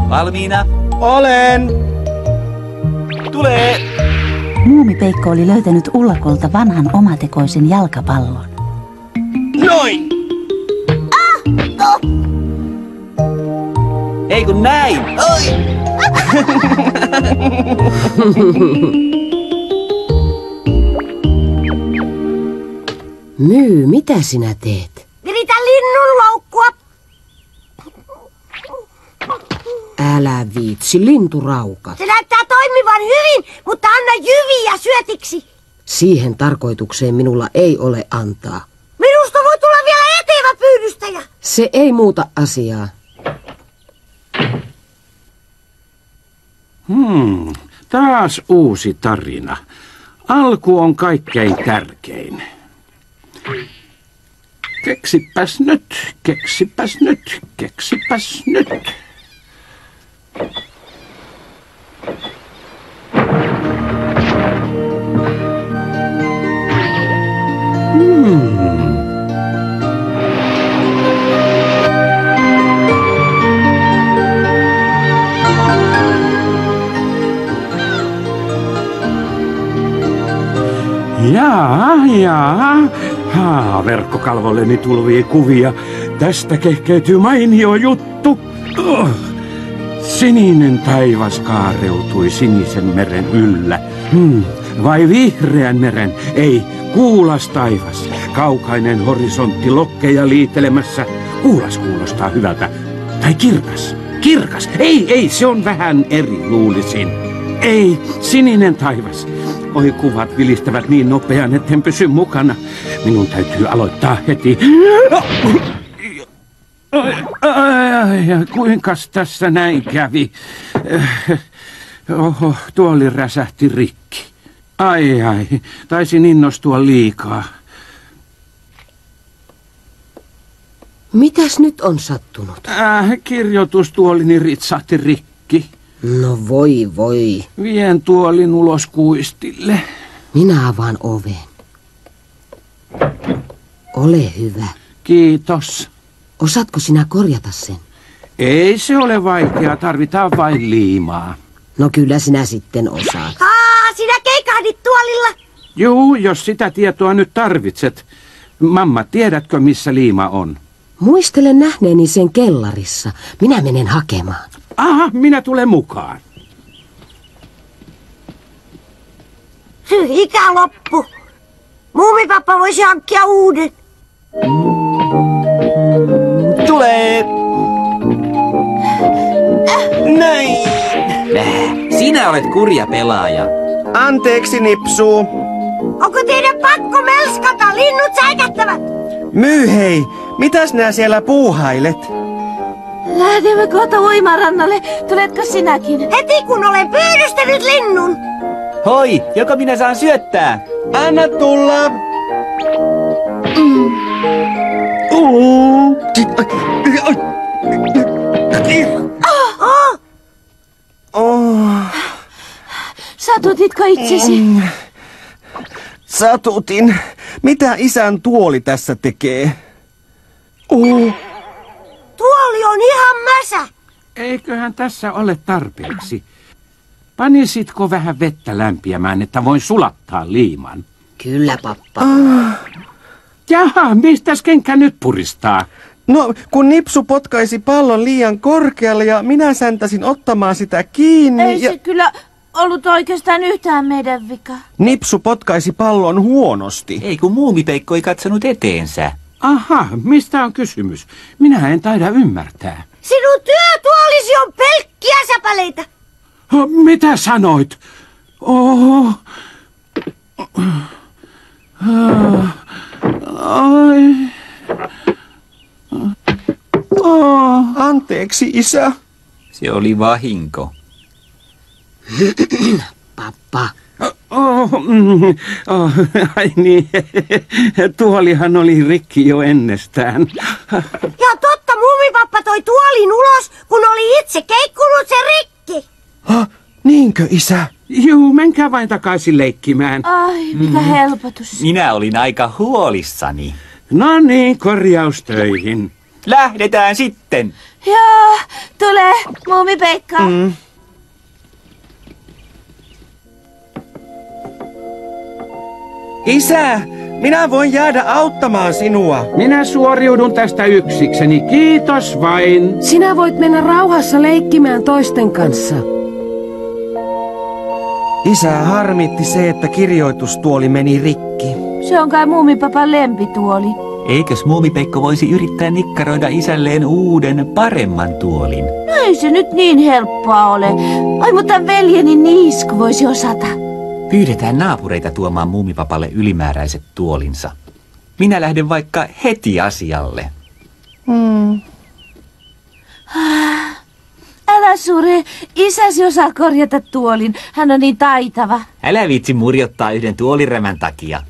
Valmiina? Olen! Tulee! Muumipeikko oli löytänyt ullakolta vanhan omatekoisen jalkapallon. Noin! Ei kun näin! Oi! Myy, mitä sinä teet? Viritän linnun loukkua. Älä viitsi, linturaukat. Se näyttää toimivan hyvin, mutta anna jyviä syötiksi. Siihen tarkoitukseen minulla ei ole antaa. Minusta voi tulla vielä etevä pyydystäjä. Se ei muuta asiaa. Taas uusi tarina. Alku on kaikkein tärkein. Keksipäs nyt, keksipäs nyt, keksipäs nyt. Jaa. Verkkokalvolleni tulvii kuvia. Tästä kehkeytyy mainio juttu. Sininen taivas kaareutui sinisen meren yllä. Vai vihreän meren? Ei, kuulas taivas. Kaukainen horisontti lokkeja liitelemässä. Kuulas kuulostaa hyvältä. Tai kirkas. Kirkas. Ei, se on vähän eri, luulisin. Ei, sininen taivas. Oi, kuvat vilistävät niin nopean, etten pysy mukana. Minun täytyy aloittaa heti. Kuinkas tässä näin kävi? Oho, tuoli räsähti rikki. Ai, taisin innostua liikaa. Mitäs nyt on sattunut? Kirjoitustuolini ritsahti rikki. No voi. Vien tuolin ulos kuistille. Minä avaan oven. Ole hyvä. Kiitos. Osaatko sinä korjata sen? Ei se ole vaikeaa, tarvitaan vain liimaa. No kyllä sinä sitten osaat. Sinä keikahdit tuolilla. Juu, jos sitä tietoa nyt tarvitset. Mamma, tiedätkö missä liima on? Muistelen nähneeni sen kellarissa. Minä menen hakemaan. Aha, minä tulen mukaan. Ikä loppu. Muumipappa voisi hankkia uuden. Tulee! Näin! Sinä olet kurja pelaaja. Anteeksi, Nipsu. Onko teidän pakko melskata? Linnut säikättävät. Myy hei, mitäs nää siellä puuhailet? Lähdemme kohta uimarannalle. Tuletko sinäkin? Heti kun olen pyydystänyt linnun. Hoi, joko minä saan syöttää? Anna tulla! Satutitko itsesi? Satutin. Mitä isän tuoli tässä tekee? Tuoli on ihan mäsä. Eiköhän tässä ole tarpeeksi. Panisitko vähän vettä lämpiämään, että voin sulattaa liiman? Kyllä, pappa. Jaha, mistäs kenkä nyt puristaa? No, kun Nipsu potkaisi pallon liian korkealle ja minä säntäsin ottamaan sitä kiinni Ei se kyllä ollut oikeastaan yhtään meidän vika. Nipsu potkaisi pallon huonosti. Ei kun Muumipeikko ei katsonut eteensä. Aha, mistä on kysymys? Minä en taida ymmärtää. Sinun työtuolisi on pelkkiä säpäleitä. Mitä sanoit? Anteeksi, isä. Se oli vahinko. Pappa. Ai niin, tuolihan oli rikki jo ennestään. Ja totta, Muumipappa toi tuolin ulos, kun oli itse keikkunut sen rikki. Niinkö, isä? Juu, menkää vain takaisin leikkimään. Ai, mikä helpotus. Minä olin aika huolissani. No niin, korjaustöihin. Lähdetään sitten. Joo, tule, Muumipeikka. Isä, minä voin jäädä auttamaan sinua. Minä suoriudun tästä yksikseni. Kiitos vain. Sinä voit mennä rauhassa leikkimään toisten kanssa. Isää harmitti se, että kirjoitustuoli meni rikki. Se on kai Muumipapan lempituoli. Eikös Muumipeikko voisi yrittää nikkaroida isälleen uuden, paremman tuolin? No ei se nyt niin helppoa ole. Ai mutta veljeni Niisku voisi osata. Pyydetään naapureita tuomaan Muumipapalle ylimääräiset tuolinsa. Minä lähden vaikka heti asialle. Älä sure, isäsi osaa korjata tuolin. Hän on niin taitava. Älä viitsi murjottaa yhden tuolirämän takia.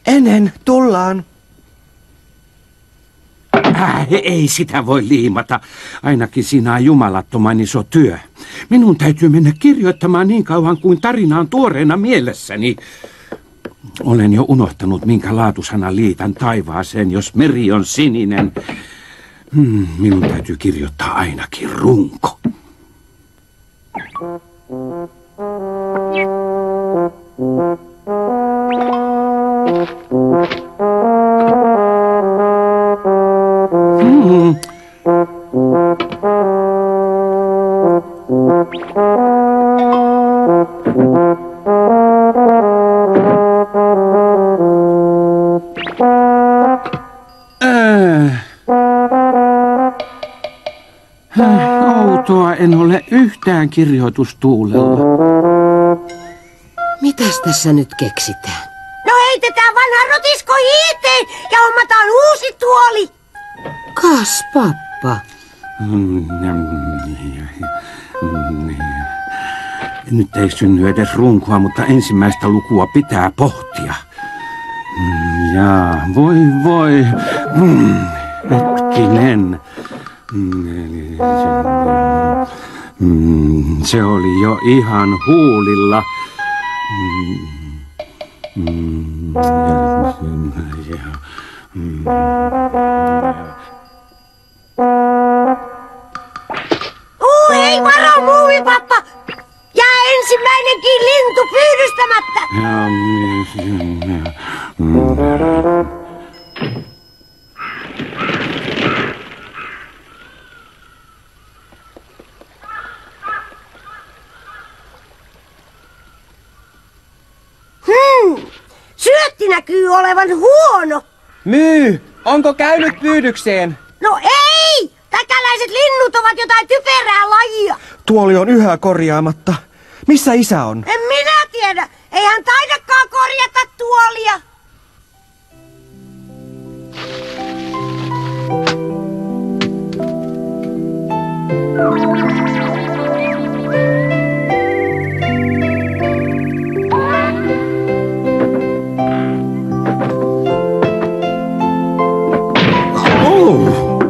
Ennen tullaan. Ei sitä voi liimata. Ainakin siinä on jumalattoman iso työ. Minun täytyy mennä kirjoittamaan niin kauan kuin tarina on tuoreena mielessäni. Olen jo unohtanut, minkä laatusana liitän taivaaseen, jos meri on sininen. Minun täytyy kirjoittaa ainakin runko. Outoa, en ole yhtään kirjoitustuulella. Mitäs tässä nyt keksitään? No heitetään vanha rotisko hiiteen ja hommataan uusi tuoli. Kas, pappa. Nyt ei synny edes runkoa, mutta ensimmäistä lukua pitää pohtia. Jaa, voi. Hetkinen. Se oli jo ihan huulilla. Hei, varo, Muumipappa! Jää ensimmäinenkin lintu pyydystämättä! Syötti näkyy olevan huono. Myy, onko käynyt pyydykseen? No ei! Täkäläiset linnut ovat jotain typerää lajia. Tuoli on yhä korjaamatta. Missä isä on? En minä tiedä. Ei hän taidakaan korjata tuolia.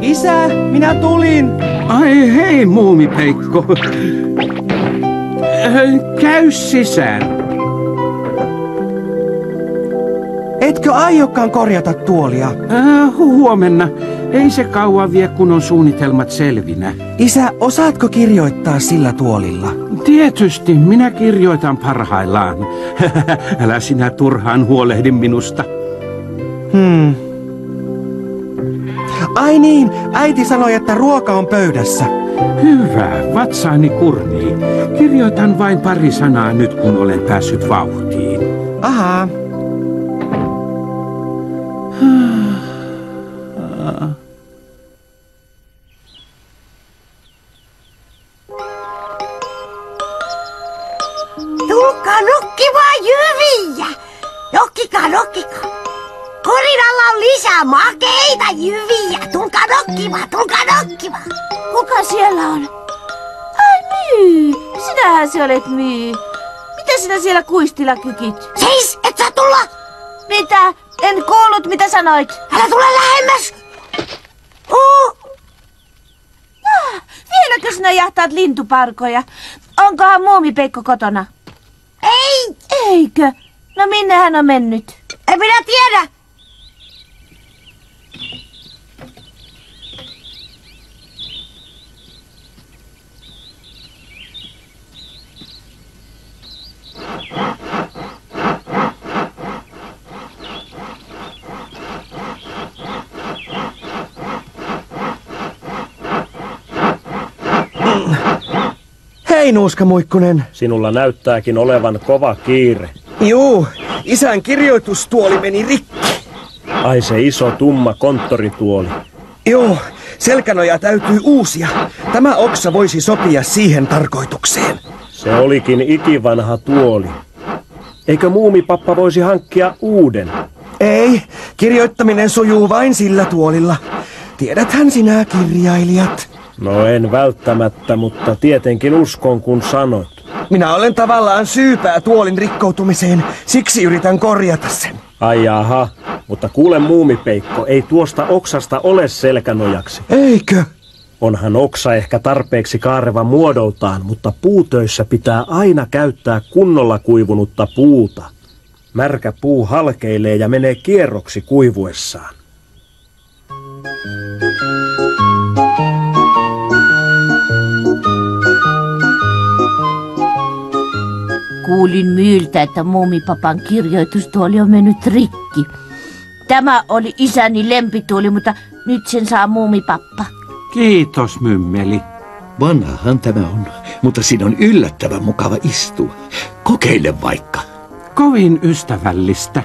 Isä, minä tulin. Ai hei, Muumipeikko. Käy sisään. Etkö aiokaan korjata tuolia? Huomenna. Ei se kauan vie, kun on suunnitelmat selvinä. Isä, osaatko kirjoittaa sillä tuolilla? Tietysti, minä kirjoitan parhaillaan. Älä sinä turhaan huolehdi minusta. Ai niin, äiti sanoi, että ruoka on pöydässä. Hyvä, vatsaani kurnii. Kirjoitan vain pari sanaa nyt, kun olen päässyt vauhtiin. Ahaa. Tulkaa nokkimaan jyviä. Nokkikaa. Korinalla on lisää makeita jyviä. Tulkaa nokkimaan. Kuka siellä on? Ai Myy, sinähän se olet Myy. Mitä sinä siellä kuistilla kykit? Seis, et saa tulla. Mitä? En kuullut, mitä sanoit. Älä tule lähemmäs. Vieläkö sinä jahtaat lintuparkoja? Onkohan Muumipeikko kotona? Ei. Eikö? No minne hän on mennyt? En minä tiedä. Hei Nuuska Muikkunen. Sinulla näyttääkin olevan kova kiire. Juu, isän kirjoitustuoli meni rikki. Ai se iso tumma konttorituoli. Joo, selkänoja täytyy uusia. Tämä oksa voisi sopia siihen tarkoitukseen. Se olikin ikivanha tuoli. Eikö muumipappa voisi hankkia uuden? Ei, kirjoittaminen sujuu vain sillä tuolilla. Tiedäthän sinä kirjailijat. No en välttämättä, mutta tietenkin uskon kun sanot. Minä olen tavallaan syypää tuolin rikkoutumiseen, siksi yritän korjata sen. Ai jaha, mutta kuule muumipeikko, ei tuosta oksasta ole selkänojaksi. Eikö? Onhan oksa ehkä tarpeeksi kaareva muodoltaan, mutta puutöissä pitää aina käyttää kunnolla kuivunutta puuta. Märkä puu halkeilee ja menee kierroksi kuivuessaan. Kuulin myyltä, että muumipapan kirjoitustuoli on mennyt rikki. Tämä oli isäni lempituoli, mutta nyt sen saa muumipappa. Kiitos, mymmeli. Vanhahan tämä on, mutta siinä on yllättävän mukava istua. Kokeile vaikka. Kovin ystävällistä.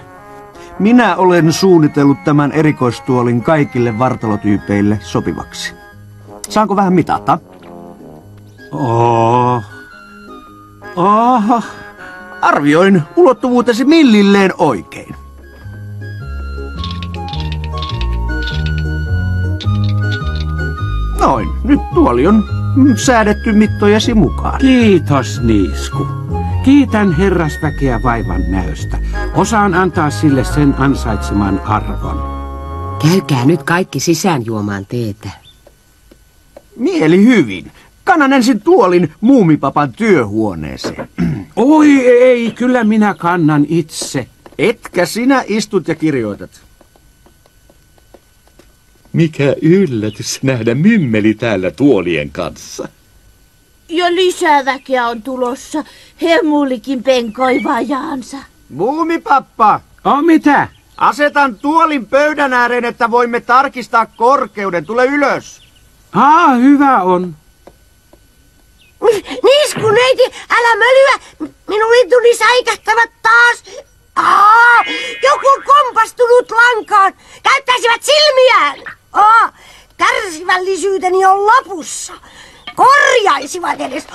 Minä olen suunnitellut tämän erikoistuolin kaikille vartalotyypeille sopivaksi. Saanko vähän mitata? Oho. Arvioin ulottuvuutesi millilleen oikein. Noin, nyt tuoli on säädetty mittojesi mukaan. Kiitos, Niisku. Kiitän herrasväkeä vaivan näöstä. Osaan antaa sille sen ansaitseman arvon. Käykää nyt kaikki sisään juomaan teetä. Mieli hyvin. Kannan ensin tuolin muumipapan työhuoneeseen. Oi ei, kyllä minä kannan itse. Etkä sinä istut ja kirjoitat. Mikä yllätys nähdä mymmeli täällä tuolien kanssa. Ja lisää väkeä on tulossa. Hemullikin penkoi vajaansa. Muumipappa! Mitä? Asetan tuolin pöydän ääreen, että voimme tarkistaa korkeuden. Tule ylös. Hyvä on. Niisku neiti, älä mölyä. Minun lintuni säikähtävät taas. Joku on kompastunut lankaan. Käyttäisivät silmiään. Kärsivällisyyteni on lopussa. Korjaisivat edes.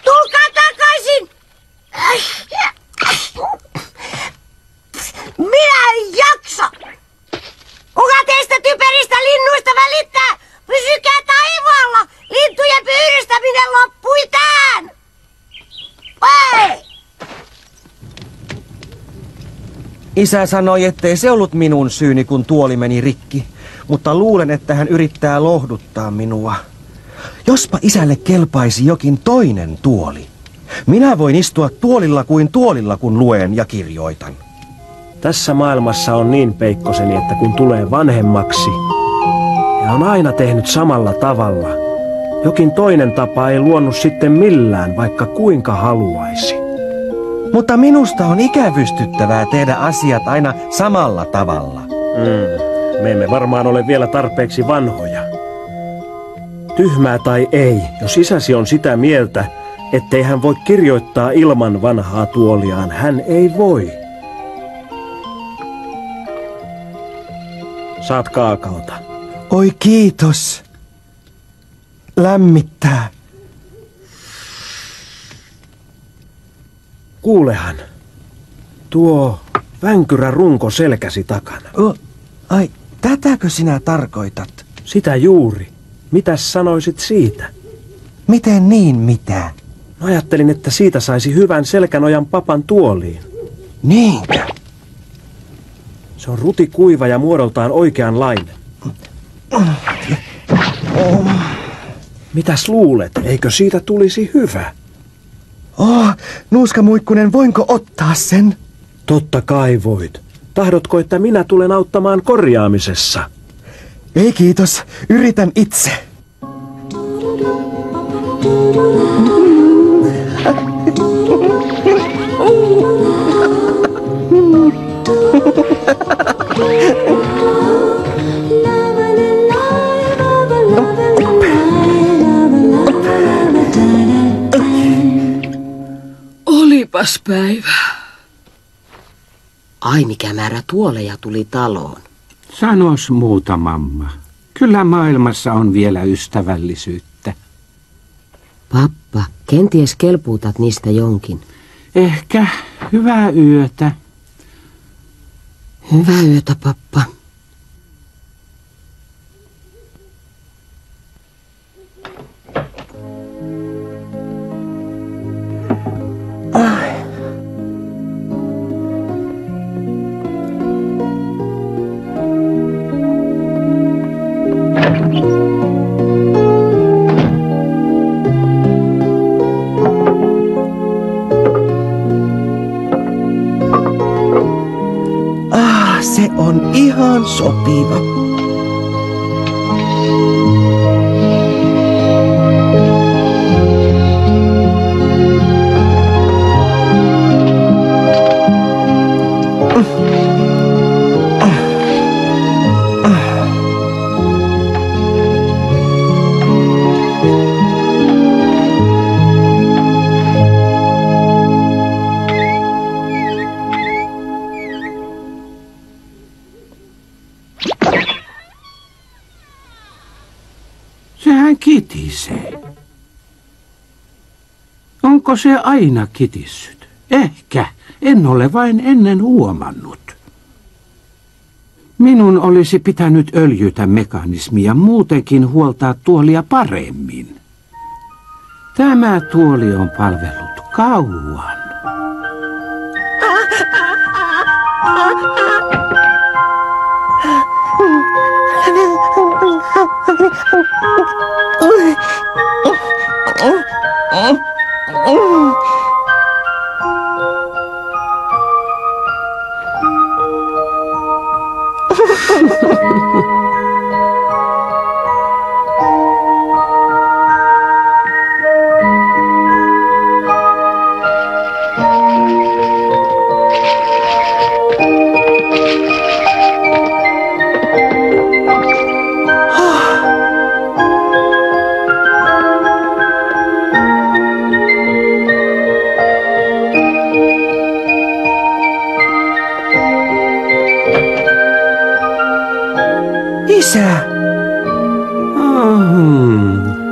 Tulkaa takaisin. Minä en jaksa. Kuka teistä typeristä linnuista välittää? Pysykää taivaalla. Lintujen pyydystäminen loppui tähän. Isä sanoi, ettei se ollut minun syyni, kun tuoli meni rikki. Mutta luulen, että hän yrittää lohduttaa minua. Jospa isälle kelpaisi jokin toinen tuoli. Minä voin istua tuolilla, kun luen ja kirjoitan. Tässä maailmassa on niin peikkoseni, että kun tulee vanhemmaksi ja on aina tehnyt samalla tavalla, jokin toinen tapa ei luonut sitten millään, vaikka kuinka haluaisi. Mutta minusta on ikävystyttävää tehdä asiat aina samalla tavalla. Me emme varmaan ole vielä tarpeeksi vanhoja. Tyhmää tai ei, jos isäsi on sitä mieltä, ettei hän voi kirjoittaa ilman vanhaa tuoliaan, hän ei voi. Saat kaakaota. Oi kiitos. Lämmittää. Kuulehan, tuo vänkyrä runko selkäsi takana. Ai, tätäkö sinä tarkoitat? Sitä juuri. Mitäs sanoisit siitä? Miten niin mitä? No, ajattelin, että siitä saisi hyvän selkänojan papan tuoliin. Niinkö? Se on rutikuiva ja muodoltaan oikeanlainen. Mitäs luulet? Eikö siitä tulisi hyvä? Nuuska Muikkunen, voinko ottaa sen? Totta kai voit. Tahdotko, että minä tulen auttamaan korjaamisessa? Ei kiitos, yritän itse. Taas päivä. Ai mikä määrä tuoleja tuli taloon. Sanos muuta, mamma. Kyllä maailmassa on vielä ystävällisyyttä. Pappa, kenties kelpuutat niistä jonkin. Ehkä hyvää yötä. Hyvää yötä, pappa. Se on ihan sopiva. Sehän kitisee. Onko se aina kitissyt? Ehkä. En ole vain ennen huomannut. Minun olisi pitänyt öljytä mekanismia, muutenkin huoltaa tuolia paremmin. Tämä tuoli on palvellut kauan. Isä!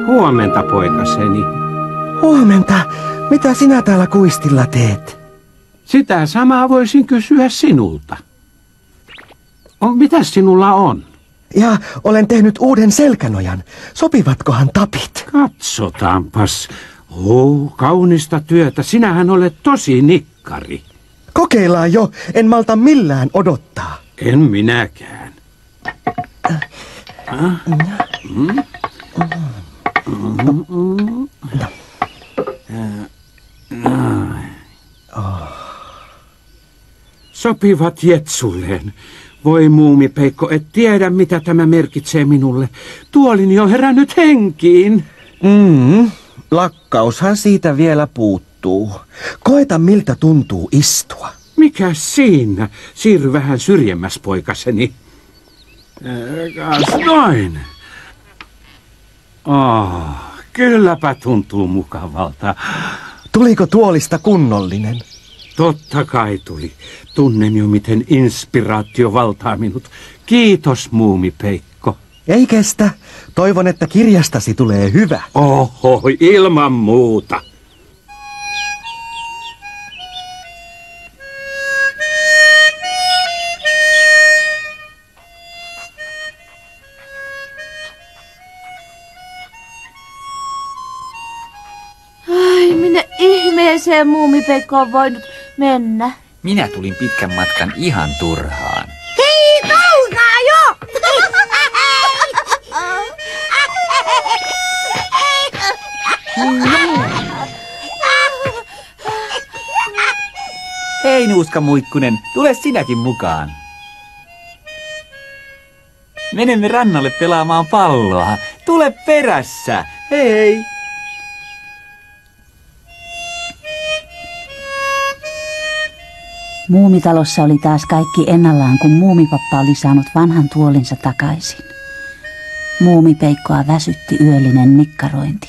Huomenta, poikaseni. Huomenta. Mitä sinä täällä kuistilla teet? Sitä samaa voisin kysyä sinulta. Mitäs sinulla on? Ja olen tehnyt uuden selkänojan. Sopivatkohan tapit? Katsotaanpas. Kaunista työtä. Sinähän olet tosi nikkari. Kokeillaan jo. En malta millään odottaa. En minäkään. Sopivat jetsulleen. Voi muumipeikko, et tiedä mitä tämä merkitsee minulle. Tuolini on herännyt henkiin. Lakkaushan siitä vielä puuttuu. Koeta miltä tuntuu istua. Mikä siinä? Siirry vähän syrjemmäs, poikaseni. Noin. Kylläpä tuntuu mukavalta. Tuliko tuolista kunnollinen? Totta kai tuli. Tunnen jo, miten inspiraatio valtaa minut. Kiitos, muumipeikko. Ei kestä. Toivon, että kirjastasi tulee hyvä. Oho, ilman muuta. Ai, minne ihmeeseen muumipeikko on voinut mennä? Minä tulin pitkän matkan ihan turhaan. Hei, kaukaa jo! Hei Nuuska Muikkunen, tule sinäkin mukaan. Menemme rannalle pelaamaan palloa. Tule perässä. Hei! Muumitalossa oli taas kaikki ennallaan, kun muumipappa oli saanut vanhan tuolinsa takaisin. Muumipeikkoa väsytti yöllinen nikkarointi.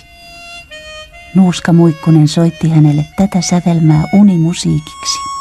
Nuuska Muikkunen soitti hänelle tätä sävelmää unimusiikiksi.